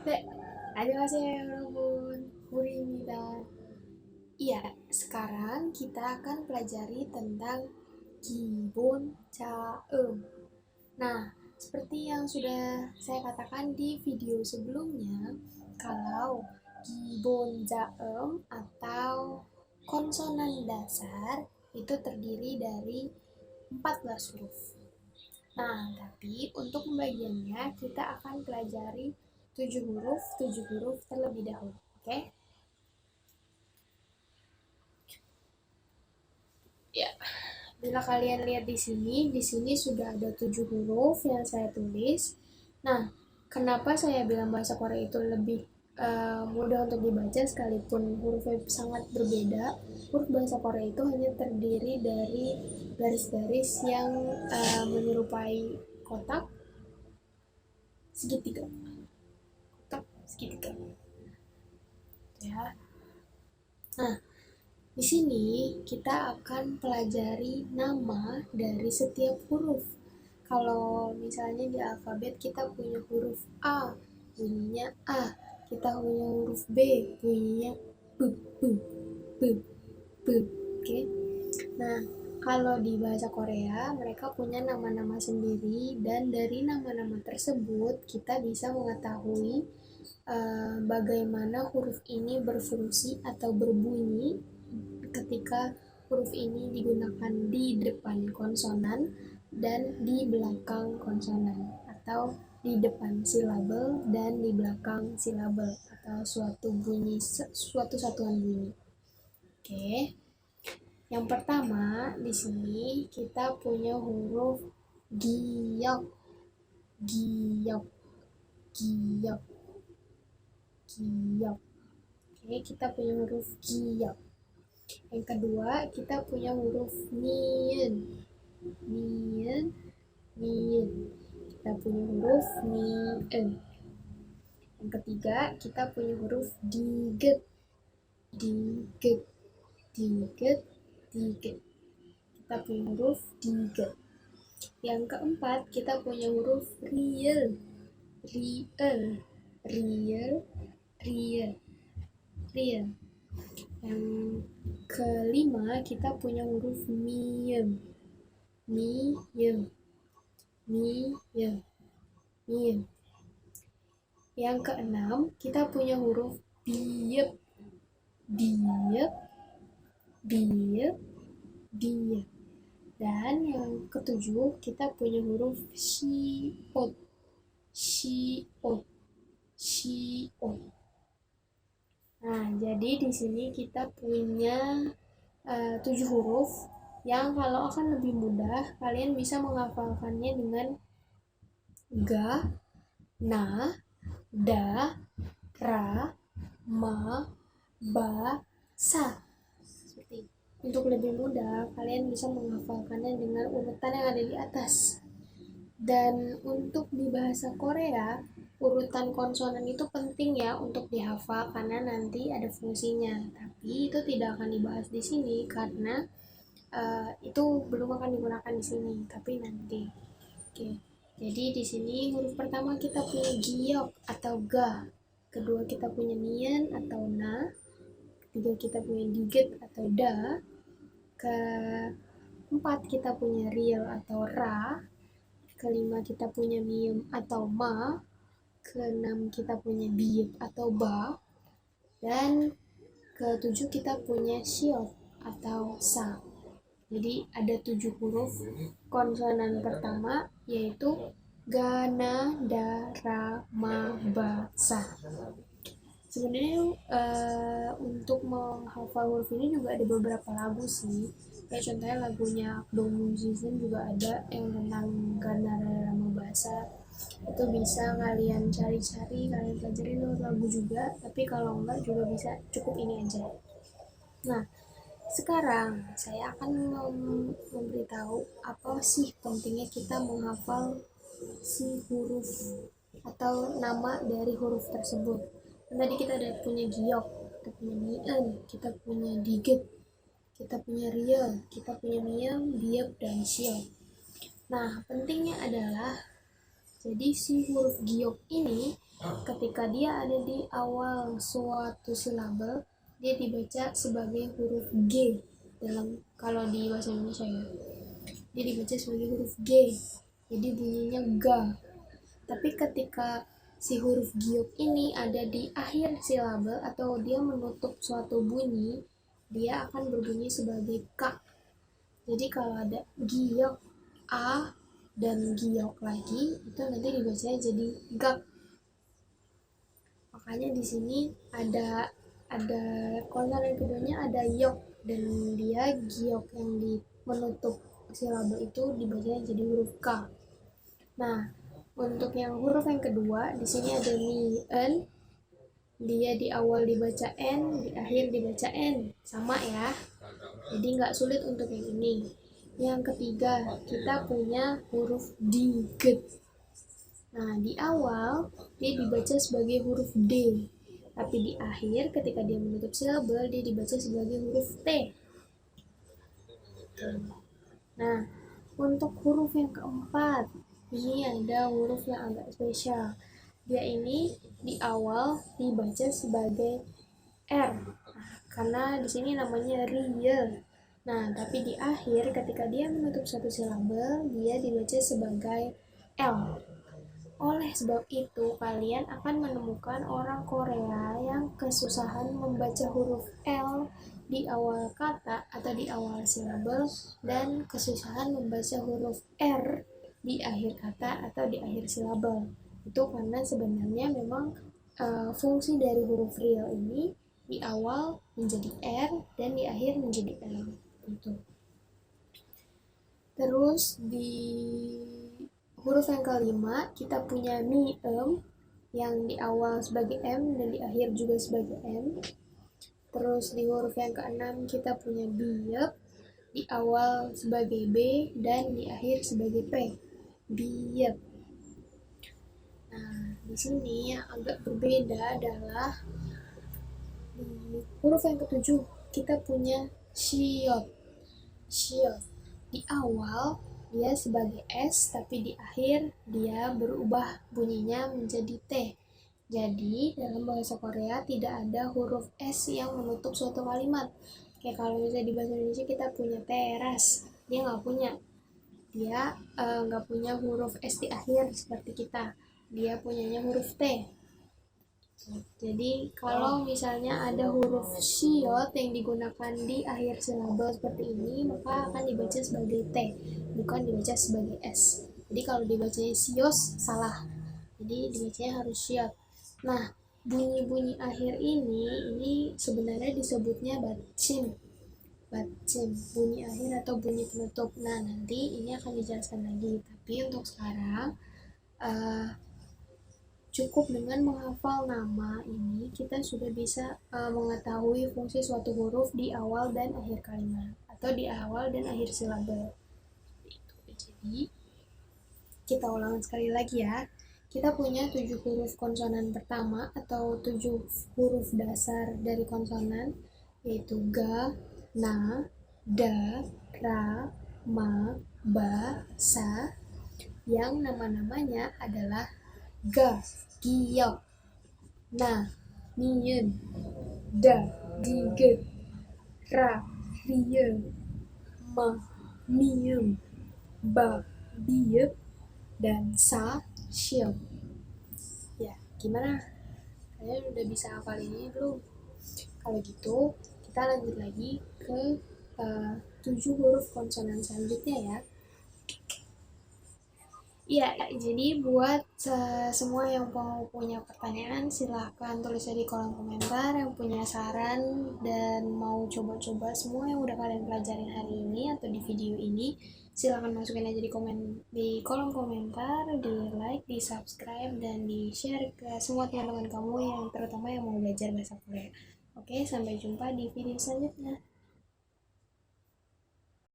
네, 안녕하세요 여러분. Burimida. Iya, sekarang kita akan pelajari tentang Gibon Caem. Nah, seperti yang sudah saya katakan di video sebelumnya, kalau Gibon Caem atau konsonan dasar itu terdiri dari 14 huruf. Nah, tapi untuk pembagiannya kita akan pelajari 7 huruf terlebih dahulu. Oke? Ya, bila kalian lihat di sini sudah ada 7 huruf yang saya tulis. Nah, kenapa saya bilang bahasa Korea itu lebih mudah untuk dibaca sekalipun hurufnya sangat berbeda? Huruf bahasa Korea itu hanya terdiri dari garis-garis yang menyerupai kotak segitiga. Kotak segitiga. Ya. Nah, di sini kita akan pelajari nama dari setiap huruf. Kalau misalnya di alfabet kita punya huruf A, bunyinya A. Kita punya huruf B, bunyinya B, B, B, B. Oke. Nah, kalau di bahasa Korea, mereka punya nama-nama sendiri dan dari nama-nama tersebut kita bisa mengetahui bagaimana huruf ini berfungsi atau berbunyi ketika huruf ini digunakan di depan konsonan dan di belakang konsonan, atau di depan silabel dan di belakang silabel, atau suatu satuan bunyi. Oke. Yang pertama di sini kita punya huruf giok, giok, giok, giok. Oke, kita punya huruf giok. Yang kedua, kita punya huruf nien. Nien, nien. Kita punya huruf nien. Yang ketiga, kita punya huruf diget. Diget, diget, diget. Kita punya huruf diget. Yang keempat, kita punya huruf riel. Riel, riel, riel, riel. Yang kelima, kita punya huruf miem. Miem, miem, miem. Yang keenam, kita punya huruf biep. Biep, biep, biep. Dan yang ketujuh, kita punya huruf shiot. Shiot, shiot. Nah, jadi di sini kita punya 7 huruf yang kalau akan lebih mudah, kalian bisa menghafalkannya dengan ga, na, da, ra, ma, ba, sa. Seperti itu. Untuk lebih mudah, kalian bisa menghafalkannya dengan urutan yang ada di atas. Dan untuk di bahasa Korea, urutan konsonan itu penting ya untuk dihafal karena nanti ada fungsinya. Tapi itu tidak akan dibahas di sini karena itu belum akan digunakan di sini, tapi nanti. Oke. Jadi di sini huruf pertama kita punya giok atau ga. Kedua kita punya nian atau na. Ketiga kita punya diget atau da. Keempat kita punya riel atau ra. Kelima kita punya miem atau ma. Keenam kita punya biep atau ba. Dan ketujuh kita punya shiot atau sa. Jadi ada 7 huruf konsonan pertama yaitu gana, dara, ma, ba, sa. Sebenarnya untuk menghafal huruf ini juga ada beberapa lagu sih. Kayak contohnya lagunya Akdong Musician juga ada yang tentang gana, dara, ma, ba, sa. Itu bisa kalian cari-cari, kalian pelajari lewat lagu juga. Tapi kalau enggak juga bisa cukup ini aja. Nah, sekarang saya akan memberitahu apa sih pentingnya kita menghafal si huruf atau nama dari huruf tersebut. Tadi kita ada punya giok, kita punya mien, kita punya diget, kita punya riel, kita punya miem, biep, dan siok. Nah, pentingnya adalah jadi si huruf giok ini ketika ketika dia ada di awal suatu silabel, dia dibaca sebagai huruf G kalau di bahasa Indonesia ya. Dia dibaca sebagai huruf G. Jadi bunyinya ga. Tapi ketika si huruf giok ini ada di akhir silabel atau dia menutup suatu bunyi, dia akan berbunyi sebagai K. Jadi kalau ada giok A dan giok lagi, itu nanti dibacanya jadi gak. Makanya di sini ada konsonan keduanya ada yok, dan dia giok yang di menutup silabel itu dibacanya jadi huruf K. Nah, untuk yang huruf yang kedua, di sini ada mien. Dia di awal dibaca N, di akhir dibaca N. Sama ya. Jadi nggak sulit untuk yang ini. Yang ketiga, kita punya huruf diget. Nah, di awal dia dibaca sebagai huruf D. Tapi di akhir ketika dia menutup silabel, dia dibaca sebagai huruf T. Nah, untuk huruf yang keempat, ini ada huruf yang agak spesial. Dia ini di awal dibaca sebagai R, karena di sini namanya real. Nah, tapi di akhir ketika dia menutup satu silabel, dia dibaca sebagai L. Oleh sebab itu, kalian akan menemukan orang Korea yang kesusahan membaca huruf L di awal kata atau di awal silabel, dan kesusahan membaca huruf R di akhir kata atau di akhir silabel. Itu karena sebenarnya memang fungsi dari huruf real ini di awal menjadi R dan di akhir menjadi L. Gitu. Terus di huruf yang kelima, kita punya miem yang di awal sebagai M dan di akhir juga sebagai M. Terus di huruf yang keenam, kita punya biep, di awal sebagai B dan di akhir sebagai P. Biep. Nah, di sini yang agak berbeda adalah di huruf yang ketujuh, kita punya shiot. Shiot. Di awal dia sebagai S, tapi di akhir dia berubah bunyinya menjadi T. Jadi dalam bahasa Korea tidak ada huruf S yang menutup suatu kalimat. Kayak kalau misalnya di bahasa Indonesia kita punya teras, dia nggak punya. Dia nggak punya huruf S di akhir seperti kita. Dia punyanya huruf T. Jadi kalau misalnya ada huruf shiot yang digunakan di akhir silabel seperti ini, maka akan dibaca sebagai T, bukan dibaca sebagai S. Jadi kalau dibacanya sios, salah. Jadi dibacanya harus shiot. Nah, bunyi-bunyi akhir ini sebenarnya disebutnya batchim. Batchim, bunyi akhir atau bunyi penutup. Nah, nanti ini akan dijelaskan lagi. Tapi untuk sekarang, cukup dengan menghafal nama ini, kita sudah bisa mengetahui fungsi suatu huruf di awal dan akhir kalimat, atau di awal dan akhir silabel. Jadi, kita ulang sekali lagi ya. Kita punya 7 huruf konsonan pertama atau 7 huruf dasar dari konsonan, yaitu ga, na, da, ra, ma, ba, sa, yang nama-namanya adalah ga, giok, na, mien, da, diget, ra, rieu, ma, miem, ba, biep, dan sa, shiok. Ya, gimana? Kalian udah bisa hafal ini belum? Kalau gitu, kita lanjut lagi ke 7 huruf konsonan selanjutnya ya. Iya, jadi buat semua yang mau punya pertanyaan, silahkan tulis di kolom komentar. Yang punya saran dan mau coba-coba semua yang udah kalian pelajarin hari ini atau di video ini, silahkan masukin aja di kolom komentar, di like, di subscribe, dan di share ke semua teman-teman kamu yang terutama yang mau belajar bahasa Korea. Oke, sampai jumpa di video selanjutnya.